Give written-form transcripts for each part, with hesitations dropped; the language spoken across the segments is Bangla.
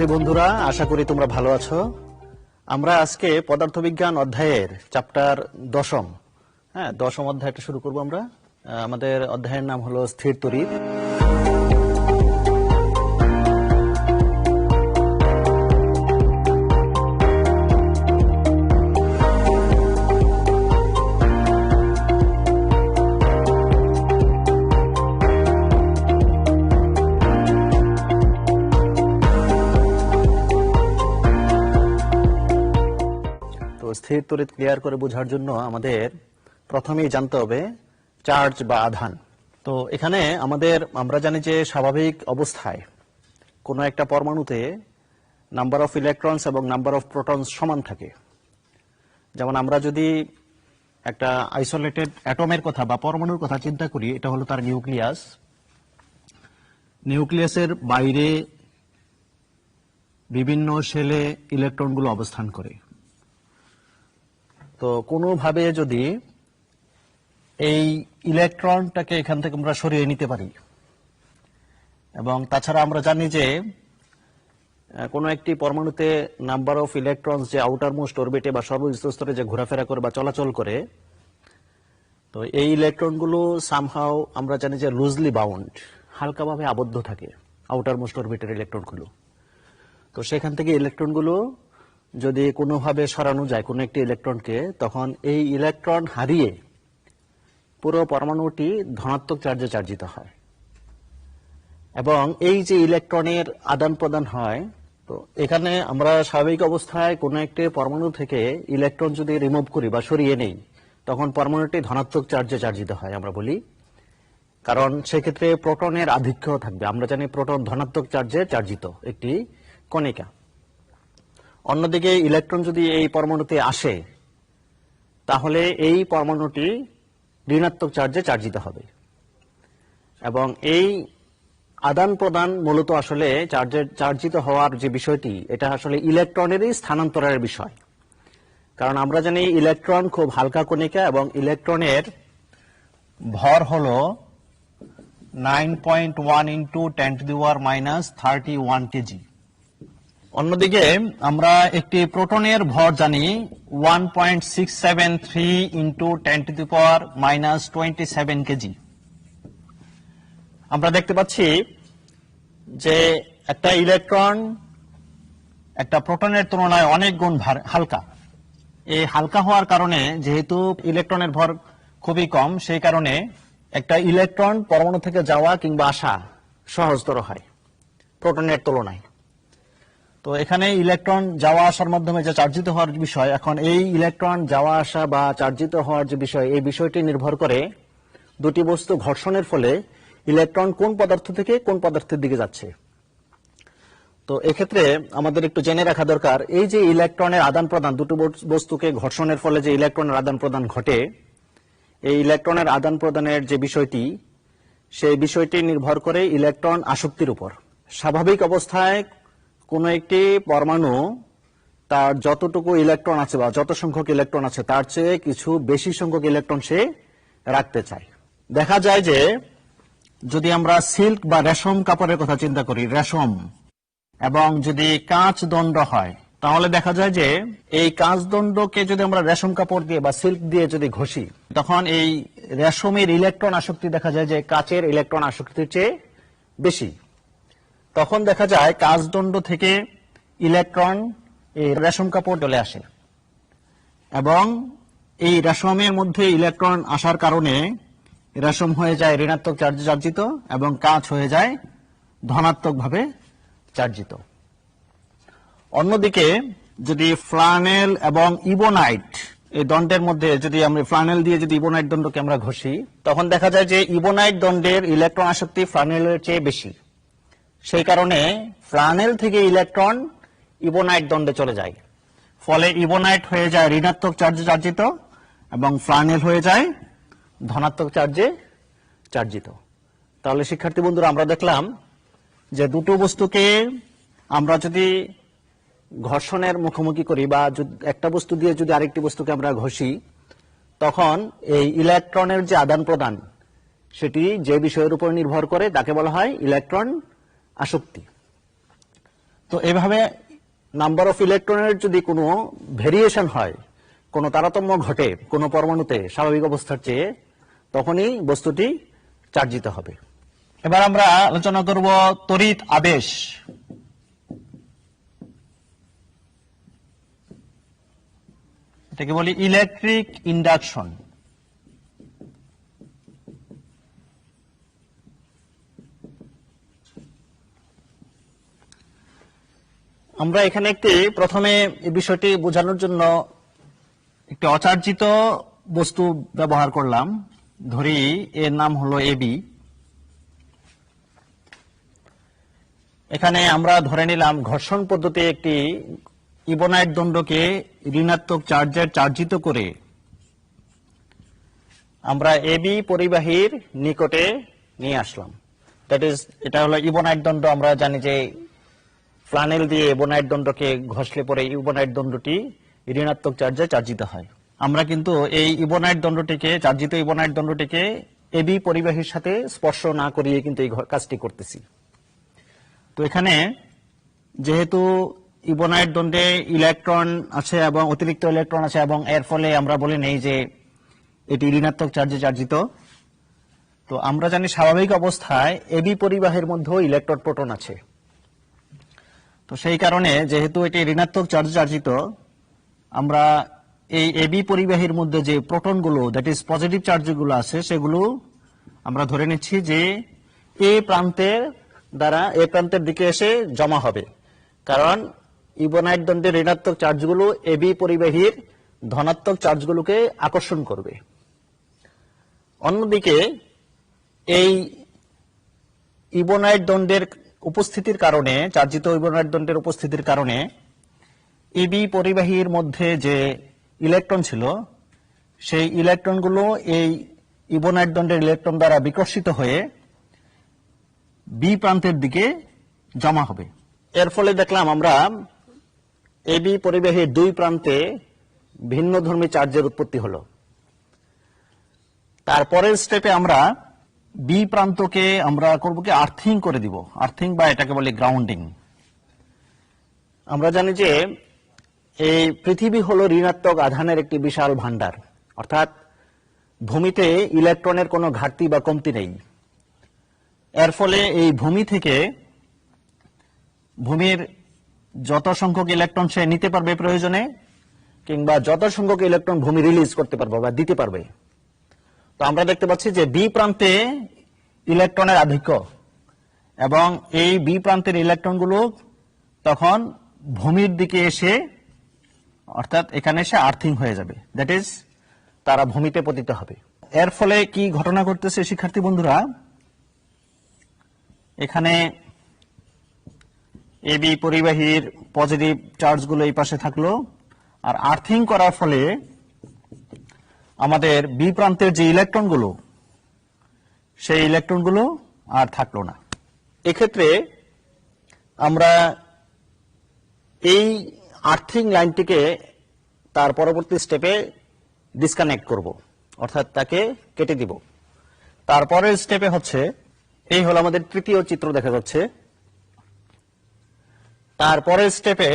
শিক্ষার্থী বন্ধুরা, আশা করি তোমরা ভালো আছো। আমরা আজকে পদার্থবিজ্ঞান অধ্যায়ের চ্যাপ্টার 10 10 অধ্যায়টা শুরু করব আমরা। আমাদের অধ্যায়ের নাম হলো স্থির তড়িৎ। স্থির তড়িৎ ক্লিয়ার করে বোঝার জন্য আমাদের প্রথমেই জানতে হবে চার্জ বা আধান। তো এখানে আমরা জানি যে স্বাভাবিক অবস্থায় কোনো একটা পরমাণুতে নাম্বার অফ ইলেকট্রনস এবং নাম্বার অফ প্রোটনস সমান থাকে। যেমন আমরা যদি একটা আইসোলেটেড অ্যাটমের কথা বা পরমাণুর কথা চিন্তা করি, এটা হলো তার নিউক্লিয়াস। নিউক্লিয়াসের বাইরে বিভিন্ন শেলে ইলেকট্রনগুলো অবস্থান করে। তো কোনোভাবে যদি এই ইলেকট্রনটাকে এখান থেকে আমরা সরিয়ে নিতে পারি, এবং তাছাড়া আমরা জানি যে কোনো একটি পরমাণুতে নাম্বার অফ ইলেকট্রনস যে আউটার মোস্ট অরবিটে বা সর্বোচ্চ স্তরে যে ঘোরাফেরা করে বা চলাচল করে, তো এই ইলেকট্রনগুলো সামহাও আমরা জানি যে লুজলি বাউন্ড, হালকাভাবে আবদ্ধ থাকে আউটার মোস্ট অরবিটের ইলেকট্রনগুলো। তো সেখান থেকে ইলেকট্রনগুলো যদি কোনোভাবে সরানো যায় কোনো একটি ইলেকট্রনকে, তখন এই ইলেকট্রন হারিয়ে পুরো পরমাণুটি ধনাত্মক চার্জে চার্জিত হয়। এবং এই যে ইলেকট্রনের আদান প্রদান হয়, তো এখানে আমরা স্বাভাবিক অবস্থায় কোনো একটি পরমাণু থেকে ইলেকট্রন যদি রিমুভ করি বা সরিয়ে নেই, তখন পরমাণুটি ধনাত্মক চার্জে চার্জিত হয় আমরা বলি, কারণ সেক্ষেত্রে প্রোটনের আধিক্য থাকবে। আমরা জানি প্রোটন ধনাত্মক চার্জে চার্জিত একটি কণিকা। অন্যদিকে ইলেকট্রন যদি এই পরমাণুতে আসে, তাহলে এই পরমাণুটি ঋণাত্মক চার্জে চার্জিত হবে। এবং এই আদান প্রদান মূলত আসলে চার্জিত হওয়ার যে বিষয়টি, এটা আসলে ইলেকট্রনেরই স্থানান্তরের বিষয়। কারণ আমরা জানি ইলেকট্রন খুব হালকা কণিকা এবং ইলেকট্রনের ভর হলো 9.1 × 10⁻³ কেজি। অন্যদিকে আমরা একটি প্রোটনের ভর জানি 1.673 × 10⁻27 কেজি। আমরা দেখতে পাচ্ছি যে একটা ইলেকট্রন একটা প্রোটনের তুলনায় অনেক গুণ হালকা। এই হালকা হওয়ার কারণে, যেহেতু ইলেকট্রনের ভর খুবই কম, সেই কারণে একটা ইলেকট্রন পরমাণু থেকে যাওয়া কিংবা আসা সহজতর হয় প্রোটনের তুলনায়। তো এখানে ইলেকট্রন যাওয়া আসার মাধ্যমে যে চার্জিত হওয়ার বিষয়, এখন এই ইলেকট্রন যাওয়া আসা বা চার্জিত হওয়ার যে বিষয়, এই বিষয়টি নির্ভর করে দুটি বস্তু ঘর্ষণের ফলে ইলেকট্রন কোন পদার্থ থেকে কোন পদার্থের দিকে যাচ্ছে। তো এক্ষেত্রে আমাদের একটু জেনে রাখা দরকার, এই যে ইলেকট্রনের আদান প্রদান, দুটো বস্তুকে ঘর্ষণের ফলে যে ইলেকট্রনের আদান প্রদান ঘটে, এই ইলেকট্রনের আদান প্রদানের যে বিষয়টি, সেই বিষয়টি নির্ভর করে ইলেকট্রন আসক্তির উপর। স্বাভাবিক অবস্থায় কোনো একটি পরমাণু তার যতটুকু ইলেকট্রন আছে বা যত সংখ্যক ইলেকট্রন আছে, তার চেয়ে কিছু বেশি সংখ্যক ইলেকট্রন সে রাখতে চায়। দেখা যায় যে যদি আমরা সিল্ক বা রেশম কাপড়ের কথা চিন্তা করি, রেশম, এবং যদি কাঁচ দণ্ড হয়, তাহলে দেখা যায় যে এই কাঁচ দণ্ডকে যদি আমরা রেশম কাপড় দিয়ে বা সিল্ক দিয়ে যদি ঘষি, তখন এই রেশমের ইলেকট্রন আসক্তি দেখা যায় যে কাঁচের ইলেকট্রন আসক্তির চেয়ে বেশি। তখন দেখা যায় কাঁচ দণ্ড থেকে ইলেকট্রন এই রেশম কাপড় চলে আসে, এবং এই রেশমের মধ্যে ইলেকট্রন আসার কারণে রেশম হয়ে যায় ঋণাত্মক চার্জে চার্জিত এবং কাঁচ হয়ে যায় ধনাত্মক ভাবে চার্জিত। অন্যদিকে যদি ফ্লানেল এবং ইবোনাইট এই দণ্ডের মধ্যে যদি আমরা ফ্লানেল দিয়ে যদি ইবোনাইট দণ্ডকে আমরা ঘষি, তখন দেখা যায় যে ইবোনাইট দণ্ডের ইলেকট্রন আসক্তি ফ্লানেলের চেয়ে বেশি। সেই কারণে ফ্লানেল থেকে ইলেকট্রন ইবোনাইট দণ্ডে চলে যায়, ফলে ইবোনাইট হয়ে যায় ঋণাত্মক চার্জে চার্জিত এবং ফ্লানেল হয়ে যায় ধনাত্মক চার্জে চার্জিত। তাহলে শিক্ষার্থী বন্ধুরা, আমরা দেখলাম যে দুটো বস্তুকে আমরা যদি ঘর্ষণের মুখোমুখি করি বা একটা বস্তু দিয়ে যদি আরেকটি বস্তুকে আমরা ঘষি, তখন এই ইলেকট্রনের যে আদান প্রদান, সেটি যে বিষয়ের উপর নির্ভর করে তাকে বলা হয় ইলেকট্রন আসক্তি। তো এভাবে নাম্বার অফ ইলেকট্রনের যদি কোনো ভেরিয়েশন হয়, কোনো তারতম্য ঘটে কোনো পরমাণুতে স্বাভাবিক অবস্থার চেয়ে, তখনই বস্তুটি চার্জিত হবে। এবার আমরা আলোচনা করব তড়িৎ আবেশ। এটাকে বলি ইলেকট্রিক ইন্ডাকশন। আমরা এখানে প্রথমে এই বিষয়টি বোঝানোর জন্য একটি অচার্জিত বস্তু ব্যবহার করলাম। ধরি এর নাম হলো এবি। এখানে আমরা ধরে নিলাম ঘর্ষণ পদ্ধতি একটি ইবোনাইট দণ্ডকে ঋণাত্মক চার্জের চার্জিত করে আমরা এবি পরিবাহীর নিকটে নিয়ে আসলাম। দ্যাট ইজ, এটা হলো ইবোনাইট দণ্ড। আমরা জানি যে ফ্লানেল দিয়ে ইবোনাইট দণ্ডকে ঘষলে পরে ইবোনাইট দণ্ডটি ঋণাত্মক চার্জে চার্জিত হয়। আমরা কিন্তু এই ইবোনাইট দণ্ডটিকে, চার্জিত ইবোনাইট দণ্ডটিকে এবি পরিবাহীর সাথে স্পর্শ না করিয়ে কিন্তু এই কাজটি করতেছি। তো এখানে যেহেতু ইবোনাইট দণ্ডে ইলেকট্রন আছে এবং অতিরিক্ত ইলেকট্রন আছে, এবং এর ফলে আমরা বলে নেই যে এটি ঋণাত্মক চার্জে চার্জিত। তো আমরা জানি স্বাভাবিক অবস্থায় এবি পরিবাহের মধ্যেও ইলেকট্রন প্রোটন আছে। তো সেই কারণে যেহেতু এটি ঋণাত্মক চার্জে চার্জিত, আমরা এই এবি পরিবাহীর মধ্যে যে প্রোটনগুলো, দ্যাট ইজ পজিটিভ চার্জগুলো আছে, সেগুলো আমরা ধরে নিচ্ছি যে এ প্রান্তের দিকে এসে জমা হবে। কারণ ইবোনাইট দণ্ডের ঋণাত্মক চার্জগুলো এবি পরিবাহীর ধনাত্মক চার্জগুলোকে আকর্ষণ করবে। অন্যদিকে এই ইবোনাইট দণ্ডের উপস্থিতির কারণে, চার্জিত ইবোনাইট দণ্ডের উপস্থিতির কারণে এবি পরিবাহীর মধ্যে যে ইলেকট্রন ছিল, সেই ইলেকট্রনগুলো এই ইবোনাইট দণ্ডের ইলেকট্রন দ্বারা বিকর্ষিত হয়ে বি প্রান্তের দিকে জমা হবে। এর ফলে দেখলাম আমরা এবি পরিবাহীর দুই প্রান্তে ভিন্নধর্মী চার্জের উৎপত্তি হলো। তারপরের স্টেপে আমরা বি প্রান্তকে আমরা করব কি, আর্থিং করে দিব। আর্থিং বা এটাকে বলি গ্রাউন্ডিং। আমরা জানি যে এই পৃথিবী হলো ঋণাত্মক আধানের একটি বিশাল ভান্ডার, অর্থাৎ ভূমিতে ইলেকট্রনের কোনো ঘাটতি বা কমতি নেই। এর ফলে এই ভূমি থেকে ভূমির যত সংখ্যক ইলেকট্রন সে নিতে পারবে প্রয়োজনে, কিংবা যত সংখ্যক ইলেকট্রন ভূমি রিলিজ করতে পারবে বা দিতে পারবে। তো আমরা দেখতে পাচ্ছি যে বি প্রান্তে ইলেকট্রনের আধিক্য, এবং এই বি প্রান্তের ইলেকট্রনগুলো তখন ভূমির দিকে এসে, অর্থাৎ এখানে এসে আর্থিং হয়ে যাবে, দ্যাট ইজ তারা ভূমিতে পতিত হবে। এর ফলে কি ঘটনা ঘটতেছে শিক্ষার্থী বন্ধুরা, এখানে এবি পরিবাহীর পজিটিভ চার্জগুলো এই পাশে থাকলো, আর আর্থিং করার ফলে আমাদের বি প্রান্তের যে ইলেকট্রনগুলো, সেই ইলেকট্রনগুলো আর থাকলো না। এক্ষেত্রে আমরা এই আর্থিং লাইনটিকে তার পরবর্তী স্টেপে ডিসকানেক্ট করব, অর্থাৎ তাকে কেটে দিব। তারপরের স্টেপে হচ্ছে, এই হলো আমাদের তৃতীয় চিত্র দেখা যাচ্ছে। তারপরের স্টেপে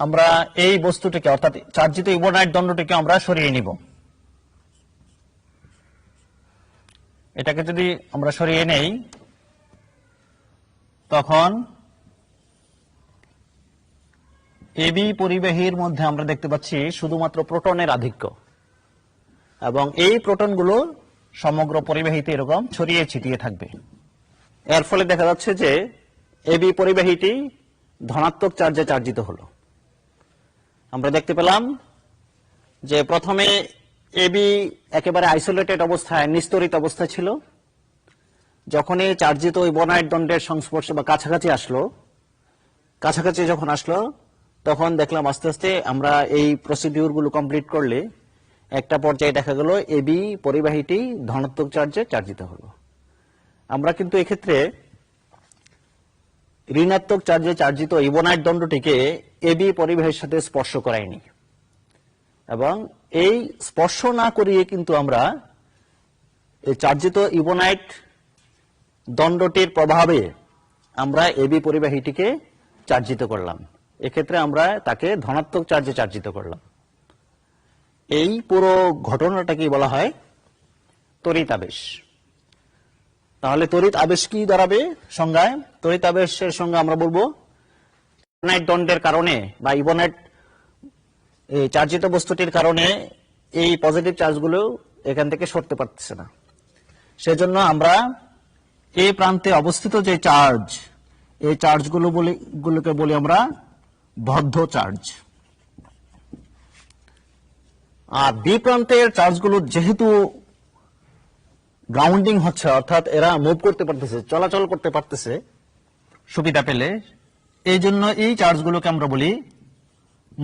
আমরা এই বস্তুটিকে, অর্থাৎ চার্জিত ইবোনাইট দণ্ডটিকে আমরা সরিয়ে নিব। এটাকে যদি আমরা সরিয়ে নেই, তখন এবি পরিবাহীর মধ্যে আমরা দেখতে পাচ্ছি শুধুমাত্র প্রোটনের আধিক্য, এবং এই প্রোটনগুলো সমগ্র পরিবাহীতে এরকম ছড়িয়ে ছিটিয়ে থাকবে। এর ফলে দেখা যাচ্ছে যে এবি পরিবাহীটি ধনাত্মক চার্জে চার্জিত হলো। আমরা দেখতে পেলাম যে প্রথমে এবি একেবারে আইসোলেটেড অবস্থায়, নিস্তরিত অবস্থায় ছিল। যখনই চার্জিত ইবোনাইট দণ্ডের সংস্পর্শে বা কাছাকাছি যখন আসলো, তখন দেখলাম আস্তে আস্তে আমরা এই প্রসিডিউর গুলো কমপ্লিট করলে একটা পর্যায়ে দেখা গেল এবি পরিবাহীটি ধনাত্মক চার্জে চার্জিত হলো। আমরা কিন্তু এক্ষেত্রে ঋণাত্মক চার্জে চার্জিত ইবোনাইট দণ্ডটিকে এবি পরিবাহীর সাথে স্পর্শ করাইনি, এবং এই স্পর্শ না করিয়ে কিন্তু আমরা এই চার্জিত ইবোনাইট দণ্ডটির প্রভাবে আমরা এবি পরিবাহীটিকে চার্জিত করলাম, এক্ষেত্রে আমরা তাকে ধনাত্মক চার্জে চার্জিত করলাম। এই পুরো ঘটনাটাকে বলা হয় তড়িৎ আবেশ। তাহলে তড়িৎ আবেশ কি দাঁড়াবে সংজ্ঞায়? তড়িৎ আবেশের সঙ্গে আমরা বলবো ইবনাইট দণ্ডের কারণে বা ইবনাইট এই চার্জিত বস্তুটির কারণে এই পজিটিভ চার্জগুলো এখান থেকে সরতে পারতেছে না, সেজন্য আমরা এই প্রান্তে অবস্থিত যে চার্জ, এই চার্জগুলোকে বলি আমরা বদ্ধ চার্জ। আর বি প্রান্তের চার্জগুলো যেহেতু গ্রাউন্ডিং হচ্ছে, অর্থাৎ এরা মুভ করতে পারতেছে, চলাচল করতে পারতেছে সুবিধা পেলে, এই জন্য এই চার্জগুলোকে আমরা বলি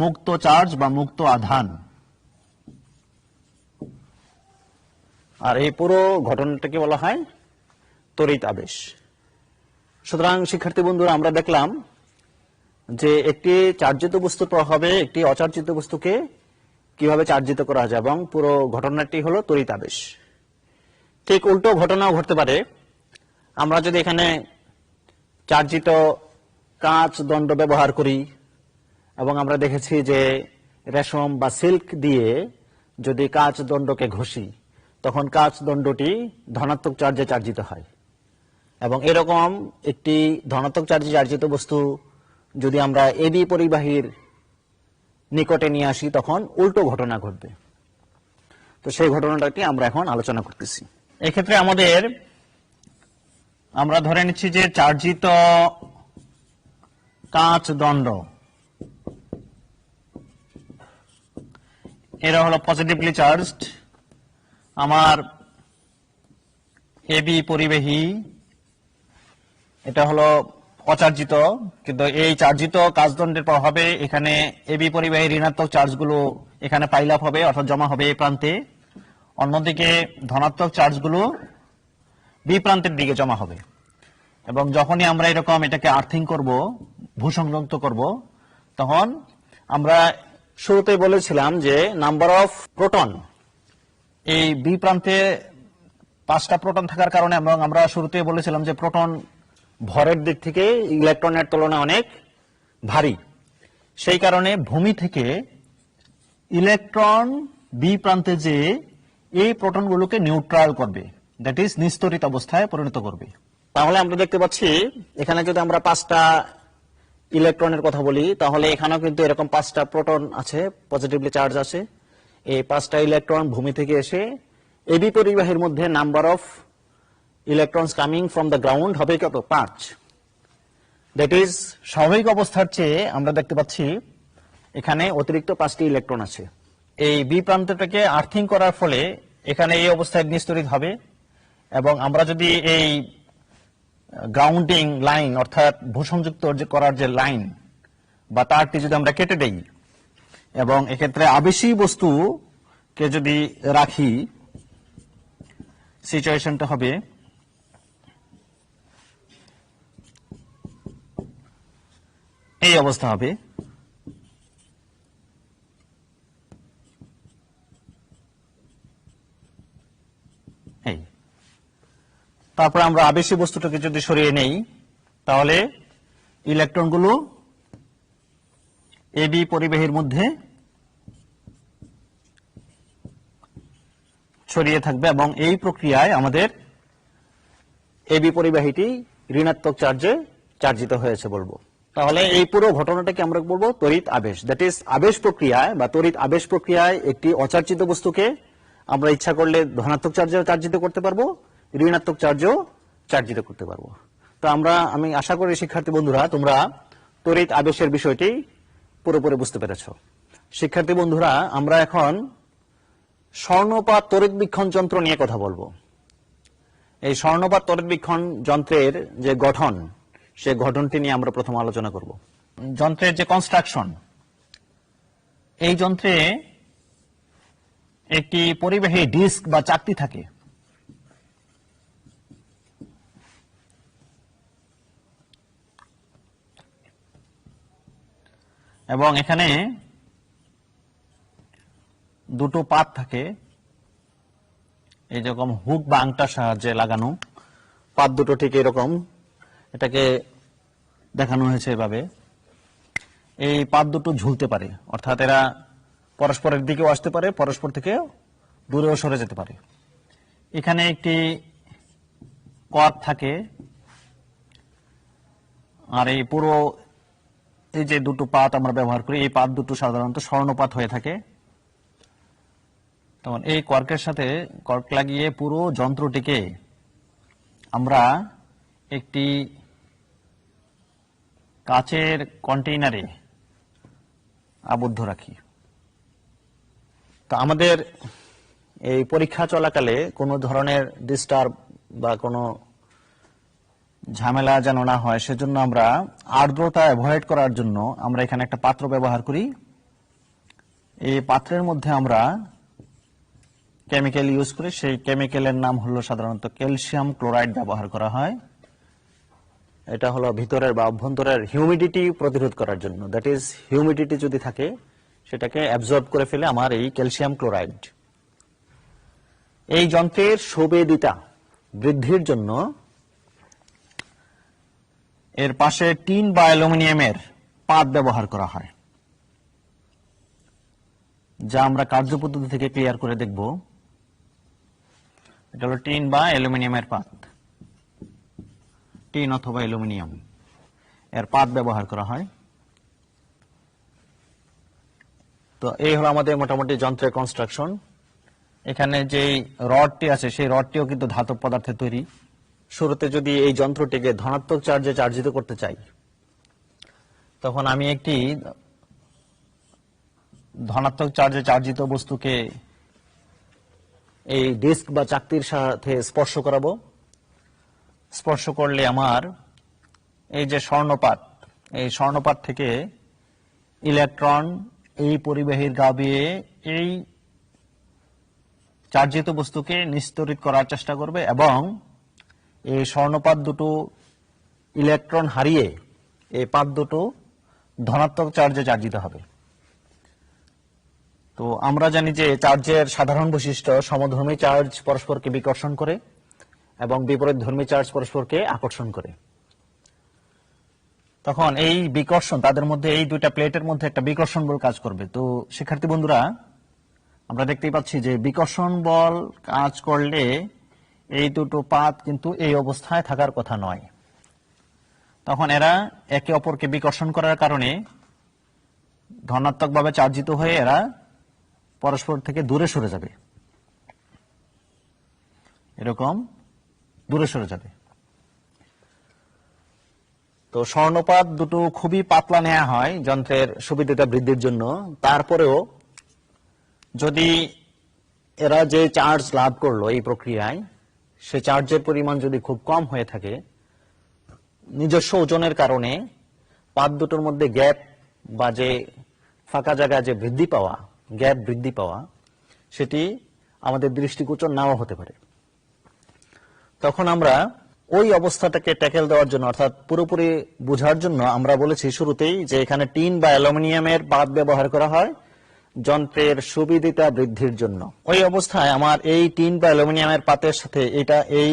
মুক্ত চার্জ বা মুক্ত আধান। আর এই পুরো ঘটনাটাকে বলা হয় তড়িৎ আবেশ। সুতরাং শিক্ষার্থী বন্ধুরা, আমরা দেখলাম যে একটি চার্জিত বস্তুর প্রভাবে একটি অচার্জিত বস্তুকে কিভাবে চার্জিত করা যায়, এবং পুরো ঘটনাটি হলো তড়িৎ আবেশ। ঠিক উল্টো ঘটনাও ঘটতে পারে। আমরা যদি এখানে চার্জিত কাঁচ দণ্ড ব্যবহার করি, এবং আমরা দেখেছি যে রেশম বা সিল্ক দিয়ে যদি কাঁচ দণ্ডকে ঘষি, তখন কাঁচ দণ্ডটি ধনাত্মক চার্জে চার্জিত হয়। এবং এরকম একটি ধনাত্মক চার্জে চার্জিত বস্তু যদি আমরা এবি পরিবাহীর নিকটে নিয়ে আসি, তখন উল্টো ঘটনা ঘটবে। তো সেই ঘটনাটাকে আমরা এখন আলোচনা করতেছি। এক্ষেত্রে আমরা ধরে নিচ্ছি যে চার্জিত কাঁচ দণ্ড, এরা হলো পজিটিভলি চার্জড। আমার এবি পরিবাহী, এটা হলো অচার্জিত, কিন্তু এই চার্জিত কাচদণ্ডের প্রভাবে এখানে এবি পরিবাহী ঋণাত্মক চার্জগুলো এখানে পাইল আপ হবে, অর্থাৎ জমা হবে এই প্রান্তে। অন্যদিকে ধনাত্মক চার্জগুলো বি প্রান্তের দিকে জমা হবে। এবং যখনই আমরা এরকম এটাকে আর্থিং করব, ভূসংযুক্ত করব, তখন আমরা শুরুতে বলেছিলাম যে নাম্বার অফ প্রোটন, এই বি প্রান্তে 5টা প্রোটন থাকার কারণে, এবং আমরা শুরুতে বলেছিলাম যে প্রোটন ভরের দিক থেকে ইলেকট্রনের তুলনায় অনেক ভারী, সেই কারণে ভূমি থেকে ইলেকট্রন বি প্রান্তে যে এই প্রোটনগুলোকে নিউট্রাল করবে, দ্যাট ইজ নিস্তরিত অবস্থায় পরিণত করবে। তাহলে আমরা দেখতে পাচ্ছি এখানে যদি আমরা 5টা ইলেকট্রনের কথা বলি, তাহলে এখানেও কিন্তু এরকম 5টা প্রোটন আছে, পজিটিভলি চার্জ আছে। এই 5টা ইলেকট্রন ভূমি থেকে এসে এবি পরিবাহীর মধ্যে number of electrons coming from the ground হবে কত? 5। দ্যাট ইজ স্বাভাবিক অবস্থার চেয়ে আমরা দেখতে পাচ্ছি এখানে অতিরিক্ত 5টি ইলেকট্রন আছে। এই বি প্রান্তটাকে আর্থিং করার ফলে এখানে এই অবস্থায় নিস্তরিত হবে, এবং আমরা যদি এই গ্রাউন্ডিং লাইন, অর্থাৎ ভূসংযুক্ত করার যে লাইন বা তারটি যদি আমরা কেটে দেই, এবং এক্ষেত্রে আবেশী বস্তুকে যদি রাখি, সিচুয়েশনটা হবে এই অবস্থা হবে। এই তারপর আমরা আবেশী বস্তুটাকে যদি সরিয়ে নেই, তাহলে ইলেকট্রনগুলো এবি পরিবাহীর মধ্যে ছড়িয়ে থাকবে, এবং এই প্রক্রিয়ায় আমাদের এবি পরিবাহীটি ঋণাত্মক চার্জে চার্জিত হয়েছে বলবো। তাহলে এই পুরো ঘটনাটাকে আমরা বলবো তড়িৎ আবেশ। দ্যাট ইজ আবেশ প্রক্রিয়ায় বা তড়িৎ আবেশ প্রক্রিয়ায় একটি অচার্জিত বস্তুকে আমরা ইচ্ছা করলে ধনাত্মক চার্জেও চার্জিত করতে পারবো, ঋণাত্মক চার্জেও চার্জিত করতে পারবো। তো আমি আশা করি শিক্ষার্থী বন্ধুরা তোমরা তড়িৎ আবেশের বিষয়টি পুরোপুরি বুঝতে পেরেছো। শিক্ষার্থী বন্ধুরা, আমরা এখন স্বর্ণপাত তড়িৎ বীক্ষণ যন্ত্র নিয়ে কথা বলবো। এই স্বর্ণপাত তড়িৎ বীক্ষণ যন্ত্রের যে গঠন, সে গঠনটি নিয়ে আমরা প্রথম আলোচনা করব। যন্ত্রের যে কনস্ট্রাকশন, এই যন্ত্রে একটি পরিবাহী ডিস্ক বা চাকতি থাকে। এবং এখানে দুটো পাত থাকে, এই যেরকম হুক বা আংটার সাহায্যে লাগানো পাত দুটো ঠিক এরকম, এটাকে দেখানো হয়েছে এভাবে। এই পাত দুটো ঝুলতে পারে, অর্থাৎ এরা পরস্পরের দিকেও আসতে পারে, পরস্পর থেকে দূরেও সরে যেতে পারে। এখানে একটি কর্ক থাকে, আর এই পুরো এই যে দুটো পাত আমরা ব্যবহার করি, এই পাত দুটো সাধারণত স্বর্ণপাত হয়ে থাকে। তখন এই কর্কের সাথে কর্ক লাগিয়ে পুরো যন্ত্রটিকে আমরা একটি কাচের কন্টেইনারে আবদ্ধ রাখি। তো আমাদের এই পরীক্ষা চলাকালে কোনো ধরনের ডিস্টার্ব বা কোনো ঝামেলা যেন না হয়, সেজন্য আমরা আর্দ্রতা অ্যাভয়েড করার জন্য আমরা এখানে একটা পাত্র ব্যবহার করি। এই পাত্রের মধ্যে আমরা কেমিক্যাল ইউজ করি, সেই কেমিক্যালের নাম হলো সাধারণত ক্যালসিয়াম ক্লোরাইড ব্যবহার করা হয়। এটা হলো ভিতরের বা অভ্যন্তরের হিউমিডিটি প্রতিরোধ করার জন্য, দ্যাট ইজ হিউমিডিটি যদি থাকে সেটাকে অ্যাবজর্ব করে ফেলে আমার এই ক্যালসিয়াম ক্লোরাইড। এই যন্ত্রের সুবেদিতা বৃদ্ধির জন্য এর পাশে টিন বা অ্যালুমিনিয়ামের পাত ব্যবহার করা হয়, যা আমরা কার্যপদ্ধতি থেকে ক্লিয়ার করে দেখব। এটা হলো টিন বা অ্যালুমিনিয়ামের পাত, টিন অথবা অ্যালুমিনিয়াম এর পাত ব্যবহার করা হয়। তো এই হলো আমাদের মোটামুটি যন্ত্রের কনস্ট্রাকশন। এখানে যে রডটি আছে সেই রডটিও কিন্তু ধাতব পদার্থের তৈরি। শুরুতে যদি এই যন্ত্রটিকে ধনাত্মক চার্জে চার্জিত করতে চাই, তখন আমি একটি ধনাত্মক চার্জে চার্জিত বস্তুকে এই ডিস্ক বা চাকতির সাথে স্পর্শ করাবো। স্পর্শ করলে আমার এই যে স্বর্ণপাত, এই স্বর্ণপাত থেকে ইলেকট্রন এই পরিবাহীর গা বেয়ে এই চার্জিত বস্তুকে নিস্তরিত করার চেষ্টা করবে এবং এই স্বর্ণপাত দুটো ইলেকট্রন হারিয়ে এই পাত দুটো ধনাত্মক চার্জে চার্জিত হবে। তো আমরা জানি যে চার্জের সাধারণ বৈশিষ্ট্য সমধর্মী চার্জ পরস্পরকে বিকর্ষণ করে এবং বিপরীতধর্মী চার্জ পরস্পরকে আকর্ষণ করে। তখন এই বিকর্ষণ তাদের মধ্যে, এই দুইটা প্লেটের মধ্যে একটা বিকর্ষণ বল কাজ করবে। তো শিক্ষার্থী বন্ধুরা, আমরা দেখতেই পাচ্ছি যে বিকর্ষণ বল কাজ করলে এই দুটো পাত কিন্তু এই অবস্থায় থাকার কথা নয়। তখন এরা একে অপরকে বিকর্ষণ করার কারণে ধনাত্মকভাবে চার্জিত হয়ে এরা পরস্পর থেকে দূরে সরে যাবে, এরকম দূরে সরে যাবে। তো স্বর্ণপাত দুটো খুবই পাতলা নেওয়া হয় যন্ত্রের সুবিধাটা বৃদ্ধির জন্য। তারপরেও যদি এরা যে চার্জ লাভ করলো এই প্রক্রিয়ায়, সে চার্জের পরিমাণ যদি খুব কম হয়ে থাকে, নিজস্ব ওজনের কারণে পাত দুটোর মধ্যে গ্যাপ বা যে ফাঁকা জায়গা যে বৃদ্ধি পাওয়া, গ্যাপ বৃদ্ধি পাওয়া, সেটি আমাদের দৃষ্টিগোচর নাও হতে পারে। তখন আমরা ওই অবস্থাটাকে ট্যাকেল দেওয়ার জন্য, অর্থাৎ পুরোপুরি বোঝার জন্য আমরা বলেছি শুরুতেই যে এখানে টিন বা অ্যালুমিনিয়ামের পাত ব্যবহার করা হয় যন্ত্রের সুবিদিতা বৃদ্ধির জন্য। ওই অবস্থায় আমার এই টিন বা অ্যালুমিনিয়ামের পাতের সাথে এই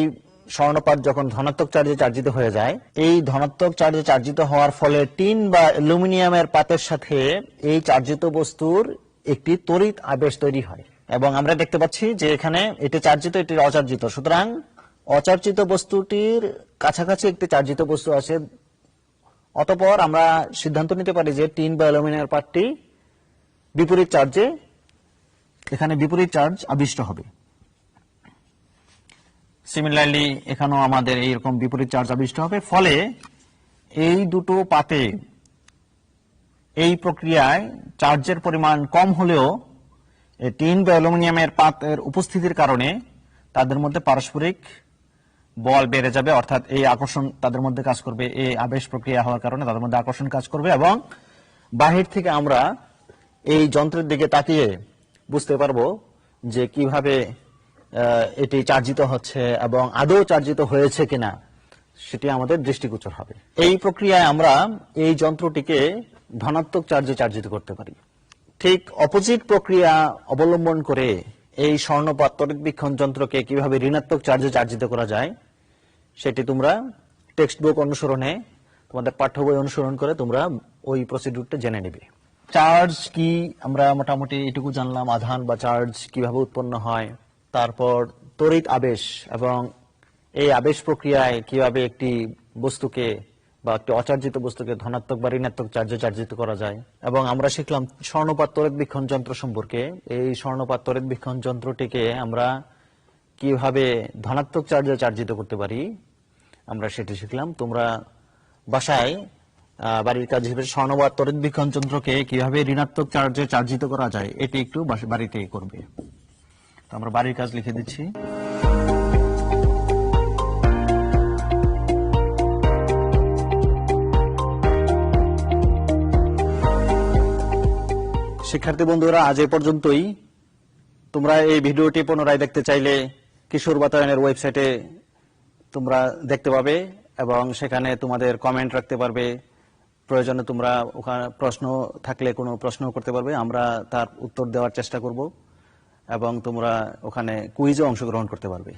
স্বর্ণপাত যখন ধনাত্মক চার্জে চার্জিত হয়ে যায়, এই ধনাত্মক চার্জে চার্জিত হওয়ার ফলে টিন বা অ্যালুমিনিয়ামের পাতের সাথে এই চার্জিত বস্তুর একটি তড়িৎ আবেশ তৈরি হয় এবং আমরা দেখতে পাচ্ছি যে এখানে এটি চার্জিত, এটি অচার্জিত। সুতরাং অচার্জিত বস্তুটির কাছাকাছি একটি চার্জিত বস্তু আছে, অতঃপর আমরা সিদ্ধান্ত নিতে পারি যে টিন বা অ্যালুমিনিয়ামের পাতটি বিপরীত চার্জে, এখানে বিপরীত চার্জ আবিষ্ট হবে। সিমিলারলি এখানেও আমাদের এইরকম বিপরীত চার্জ আবিষ্ট হবে। ফলে এই দুটো পাতে এই প্রক্রিয়ায় চার্জের পরিমাণ কম হলেও টিন বা অ্যালুমিনিয়ামের পাতের উপস্থিতির কারণে তাদের মধ্যে পারস্পরিক বল বেড়ে যাবে, অর্থাৎ এই আকর্ষণ তাদের মধ্যে কাজ করবে। এই আবেশ প্রক্রিয়া হওয়ার কারণে তাদের মধ্যে আকর্ষণ কাজ করবে এবং বাহির থেকে আমরা এই যন্ত্রের দিকে তাকিয়ে বুঝতে পারবো যে কিভাবে এটি চার্জিত হচ্ছে এবং আদৌ চার্জিত হয়েছে কিনা সেটি আমাদের দৃষ্টিগোচর হবে। এই প্রক্রিয়ায় আমরা এই যন্ত্রটিকে ধনাত্মক চার্জে চার্জিত করতে পারি। ঠিক অপোজিট প্রক্রিয়া অবলম্বন করে এই স্বর্ণপাত তড়িৎবীক্ষণ যন্ত্রকে কিভাবে ঋণাত্মক চার্জে চার্জিত করা যায় সেটি তোমরা টেক্সট বুক অনুসরণে, তোমাদের পাঠ্য বই অনুসরণ করে তোমরা ওই প্রসিডিউরটা জেনে নেবে। চার্জ কি আমরা মোটামুটি এটুকু জানলাম, আধান বা চার্জ কিভাবে উৎপন্ন হয়, তারপর তড়িৎ আবেশ এবং এই আবেশ প্রক্রিয়ায় কিভাবে একটি বস্তুকে বা একটি অচার্জিত বস্তুকে ধনাত্মক বা ঋণাত্মক চার্জে চার্জিত করা যায়, এবং আমরা শিখলাম স্বর্ণপাত তড়িৎবীক্ষণ যন্ত্র সম্পর্কে। এই স্বর্ণপাত তড়িৎবীক্ষণ যন্ত্রটিকে আমরা কিভাবে ধনাত্মক চার্জে চার্জিত করতে পারি আমরা সেটি শিখলাম। তোমরা বাসায় বাড়ির কাজ হিসেবে স্বর্ণপাত তড়িৎবীক্ষণ যন্ত্রকে কিভাবে ঋণাত্মক চার্জে চার্জিত করা যায় এটি একটু বাড়িতে করবে। তো আমরা বাড়ির কাজ লিখে দিচ্ছি। শিক্ষার্থী বন্ধুরা, আজ এ পর্যন্তই। তোমরা এই ভিডিওটি পুনরায় দেখতে চাইলে কিশোর বাতায়নের ওয়েবসাইটে তোমরা দেখতে পাবে এবং সেখানে তোমাদের কমেন্ট রাখতে পারবে। প্রয়োজনে তোমরা ওখানে প্রশ্ন থাকলে কোনো প্রশ্ন করতে পারবে, আমরা তার উত্তর দেওয়ার চেষ্টা করব এবং তোমরা ওখানে কুইজে অংশগ্রহণ করতে পারবে।